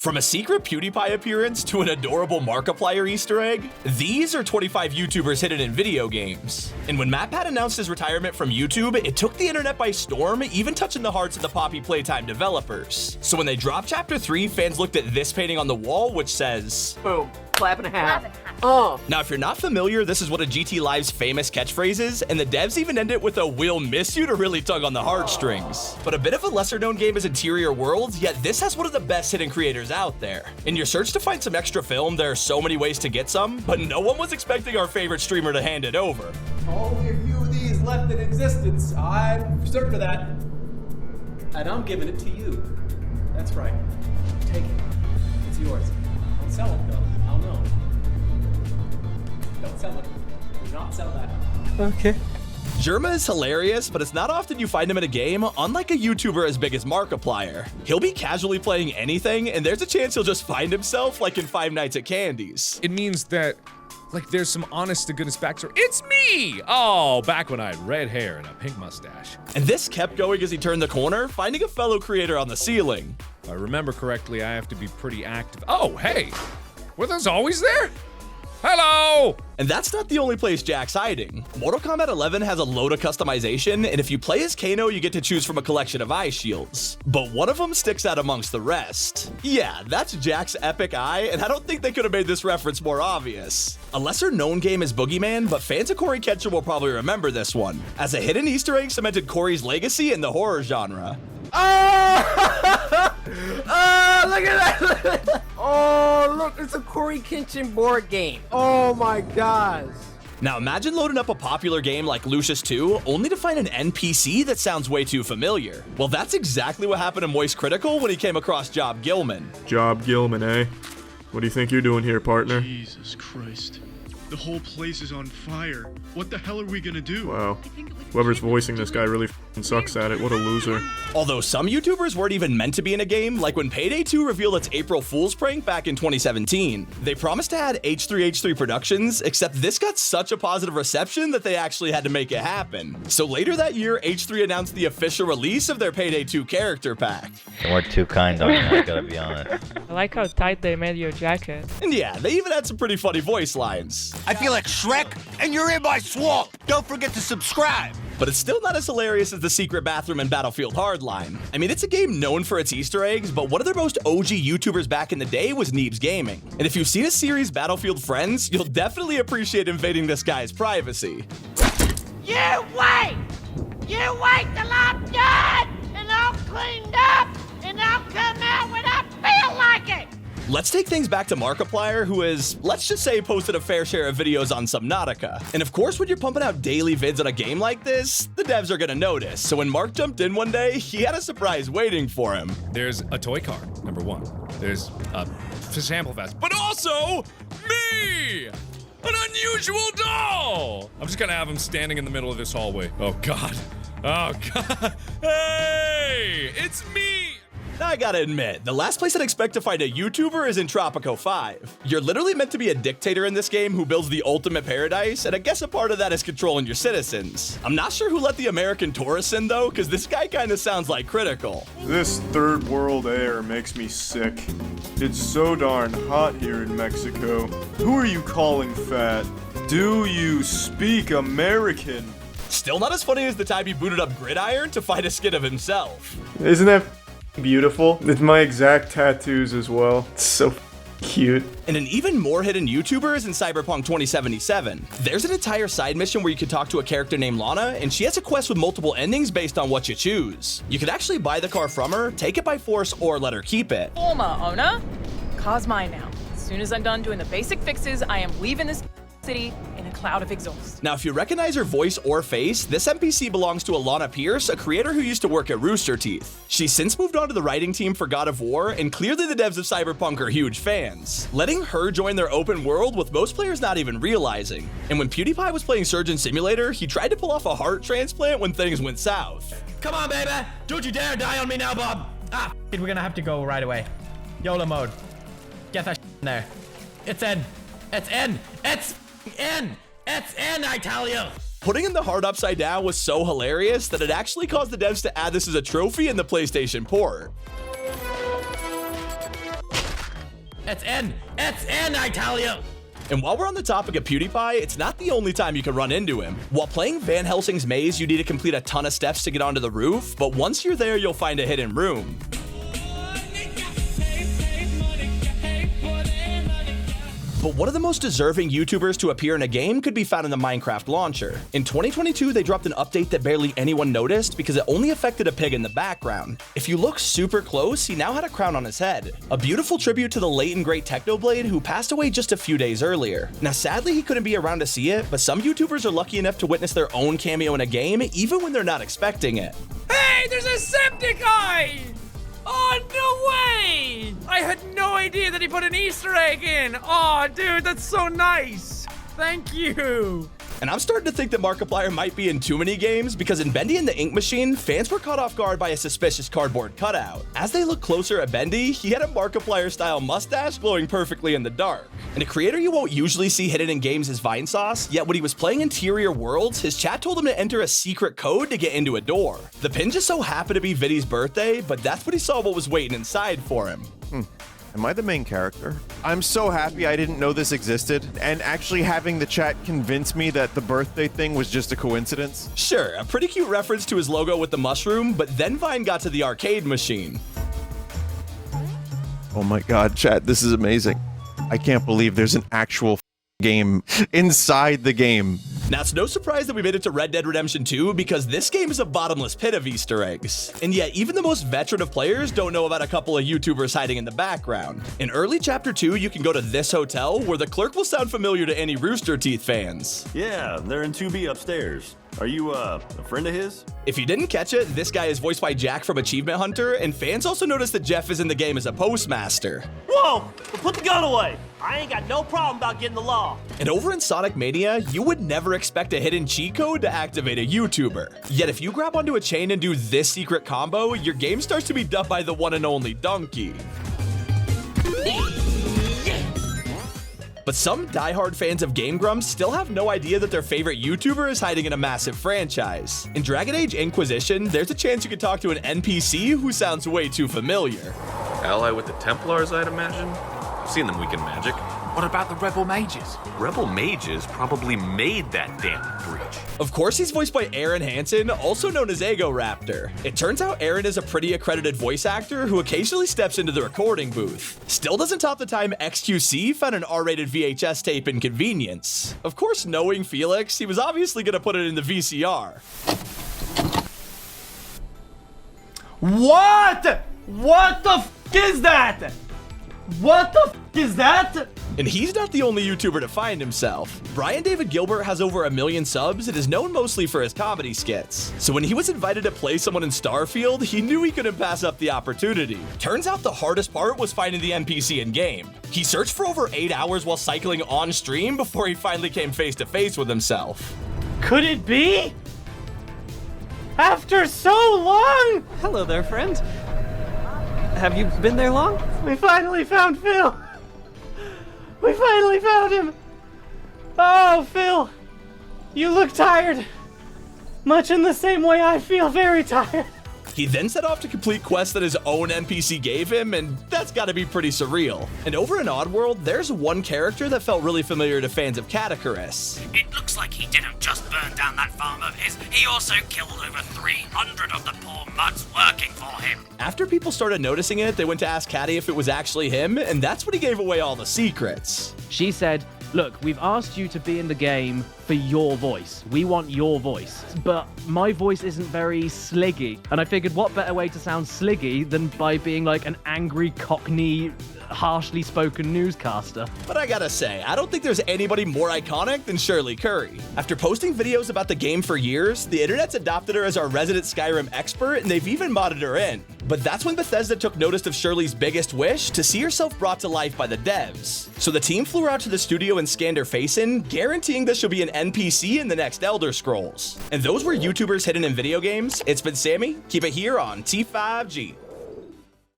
From a secret PewDiePie appearance to an adorable Markiplier Easter egg, these are 25 YouTubers hidden in video games. And when MatPat announced his retirement from YouTube, it took the internet by storm, even touching the hearts of the Poppy Playtime developers. So when they dropped Chapter 3, fans looked at this painting on the wall, which says, boom, clap and a half. Oh. Now, if you're not familiar, this is one of GT Live's famous catchphrases, and the devs even end it with a "we'll miss you" to really tug on the heartstrings. But a bit of a lesser-known game is Interior Worlds, yet this has one of the best hidden creators out there. In your search to find some extra film, there are so many ways to get some, but no one was expecting our favorite streamer to hand it over. Only a few of these left in existence. I'm certain of that. And I'm giving it to you. That's right. Take it. It's yours. Don't sell it, though. I'll know. Don't sell it. Do not sell that. Okay. Jerma is hilarious, but it's not often you find him in a game, unlike a YouTuber as big as Markiplier. He'll be casually playing anything, and there's a chance he'll just find himself like in Five Nights at Candy's. It means that, like, there's some honest-to-goodness backstory. It's me! Oh, back when I had red hair and a pink mustache. And this kept going as he turned the corner, finding a fellow creator on the ceiling. If I remember correctly, I have to be pretty active. Oh, hey! Were those always there? Hello! And that's not the only place Jack's hiding. Mortal Kombat 11 has a load of customization, and if you play as Kano, you get to choose from a collection of eye shields. But one of them sticks out amongst the rest. Yeah, that's Jack's epic eye, and I don't think they could have made this reference more obvious. A lesser-known game is Boogeyman, but fans of Corey Ketcher will probably remember this one, as a hidden Easter egg cemented Corey's legacy in the horror genre. Oh! Oh, look at that! Oh, look, it's a Corey Kenshin board game. Oh my gosh. Now imagine loading up a popular game like Lucius 2, only to find an NPC that sounds way too familiar. Well, that's exactly what happened to Moist Critical when he came across Job Gilman. Job Gilman, eh? What do you think you're doing here, partner? Jesus Christ. The whole place is on fire. What the hell are we gonna do? Wow. Whoever's voicing this guy really sucks at it. What a loser. Although some YouTubers weren't even meant to be in a game, like when Payday 2 revealed its April Fool's prank back in 2017. They promised to add H3H3 Productions, except this got such a positive reception that they actually had to make it happen. So later that year, H3 announced the official release of their Payday 2 character pack. They weren't too kind on you, I gotta be honest. I like how tight they made your jacket. And yeah, they even had some pretty funny voice lines. I feel like Shrek, and you're in my swamp. Don't forget to subscribe. But it's still not as hilarious as the secret bathroom in Battlefield Hardline. I mean, it's a game known for its Easter eggs, but one of their most OG YouTubers back in the day was Neebs Gaming. And if you've seen his series Battlefield Friends, you'll definitely appreciate invading this guy's privacy. You wait! You wait till I'm done, and I'll cleaned up, and I'll come out when I feel like it! Let's take things back to Markiplier, who has, let's just say, posted a fair share of videos on Subnautica. And of course, when you're pumping out daily vids on a game like this, the devs are gonna notice. So when Mark jumped in one day, he had a surprise waiting for him. There's a toy car, number one. There's a sample vest, but also me! An unusual doll! I'm just gonna have him standing in the middle of this hallway. Oh God. Oh God. Hey! It's me! I gotta admit, the last place I'd expect to find a YouTuber is in Tropico 5. You're literally meant to be a dictator in this game who builds the ultimate paradise, and I guess a part of that is controlling your citizens. I'm not sure who let the American tourists in though, because this guy kinda sounds like Critical. This third world air makes me sick. It's so darn hot here in Mexico. Who are you calling fat? Do you speak American? Still not as funny as the time he booted up Gridiron to find a skin of himself. Isn't that beautiful? It's my exact tattoos as well. It's so cute. And an even more hidden YouTuber is in Cyberpunk 2077. There's an entire side mission where you can talk to a character named Lana, and she has a quest with multiple endings based on what you choose. You could actually buy the car from her, take it by force, or let her keep it. Former owner, car's mine now. As soon as I'm done doing the basic fixes, I am leaving this city in a cloud of exhaust. Now, if you recognize her voice or face, this NPC belongs to Alana Pierce, a creator who used to work at Rooster Teeth. She's since moved on to the writing team for God of War, and clearly the devs of Cyberpunk are huge fans, letting her join their open world with most players not even realizing. And when PewDiePie was playing Surgeon Simulator, he tried to pull off a heart transplant when things went south. Come on, baby! Don't you dare die on me now, Bob! Ah, we're gonna have to go right away. YOLO mode. Get that in there. It's in. It's in. It's in! It's in, I tell you! Putting in the heart upside down was so hilarious that it actually caused the devs to add this as a trophy in the PlayStation port. It's in, I tell you. And while we're on the topic of PewDiePie, it's not the only time you can run into him. While playing Van Helsing's maze, you need to complete a ton of steps to get onto the roof, but once you're there, you'll find a hidden room. But one of the most deserving YouTubers to appear in a game could be found in the Minecraft launcher. In 2022, they dropped an update that barely anyone noticed because it only affected a pig in the background. If you look super close, he now had a crown on his head. A beautiful tribute to the late and great Technoblade, who passed away just a few days earlier. Now sadly, he couldn't be around to see it, but some YouTubers are lucky enough to witness their own cameo in a game, even when they're not expecting it. Hey, there's a Septiceye! Oh, no way! I had no idea that he put an Easter egg in. Oh, dude, that's so nice. Thank you. And I'm starting to think that Markiplier might be in too many games because in Bendy and the Ink Machine, fans were caught off guard by a suspicious cardboard cutout. As they looked closer at Bendy, he had a Markiplier-style mustache glowing perfectly in the dark. And a creator you won't usually see hidden in games is Vinesauce, yet when he was playing Interior Worlds, his chat told him to enter a secret code to get into a door. The pin just so happened to be Viddy's birthday, but that's when he saw what was waiting inside for him. Am I the main character? I'm so happy I didn't know this existed, and actually having the chat convince me that the birthday thing was just a coincidence. Sure, a pretty cute reference to his logo with the mushroom, but then Vine got to the arcade machine. Oh my god, chat, this is amazing. I can't believe there's an actual game inside the game. Now, it's no surprise that we made it to Red Dead Redemption 2 because this game is a bottomless pit of Easter eggs. And yet, even the most veteran of players don't know about a couple of YouTubers hiding in the background. In early Chapter 2, you can go to this hotel where the clerk will sound familiar to any Rooster Teeth fans. Yeah, they're in 2B upstairs. Are you, a friend of his? If you didn't catch it, this guy is voiced by Jack from Achievement Hunter, and fans also noticed that Jeff is in the game as a postmaster. Whoa! Put the gun away! I ain't got no problem about getting the law. And over in Sonic Mania, you would never expect a hidden cheat code to activate a YouTuber. Yet if you grab onto a chain and do this secret combo, your game starts to be dubbed by the one and only Donkey. But some diehard fans of Game Grumps still have no idea that their favorite YouTuber is hiding in a massive franchise. In Dragon Age Inquisition, there's a chance you could talk to an NPC who sounds way too familiar. Ally with the Templars, I'd imagine? I've seen them weaken magic. What about the Rebel Mages? Rebel Mages probably made that damn breach. Of course, he's voiced by Aaron Hansen, also known as Ego Raptor. It turns out Aaron is a pretty accredited voice actor who occasionally steps into the recording booth. Still doesn't top the time XQC found an R-rated VHS tape in Convenience. Of course, knowing Felix, he was obviously gonna put it in the VCR. What? What the f is that? What the f is that? And he's not the only YouTuber to find himself. Brian David Gilbert has over 1 million subs and is known mostly for his comedy skits. So when he was invited to play someone in Starfield, he knew he couldn't pass up the opportunity. Turns out the hardest part was finding the NPC in game. He searched for over 8 hours while cycling on stream before he finally came face to face with himself. Could it be? After so long? Hello there, friend. Have you been there long? We finally found Phil. We finally found him. Oh, Phil. You look tired. Much in the same way I feel very tired. He then set off to complete quests that his own NPC gave him, and that's gotta be pretty surreal. And over in Oddworld, there's one character that felt really familiar to fans of Catacurus. It looks like he didn't just burn down that farm of his, he also killed over 300 of the poor mutts working for him. After people started noticing it, they went to ask Catty if it was actually him, and that's when he gave away all the secrets. She said, look, we've asked you to be in the game for your voice. We want your voice. But my voice isn't very sliggy. And I figured what better way to sound sliggy than by being like an angry Cockney, harshly spoken newscaster. But I gotta say, I don't think there's anybody more iconic than Shirley Curry. After posting videos about the game for years, the internet's adopted her as our resident Skyrim expert, and they've even modded her in. But that's when Bethesda took notice of Shirley's biggest wish, to see herself brought to life by the devs. So the team flew her out to the studio and scanned her face in, guaranteeing that she'll be an NPC in the next Elder Scrolls. And those were YouTubers hidden in video games. It's been Sammy. Keep it here on T5G.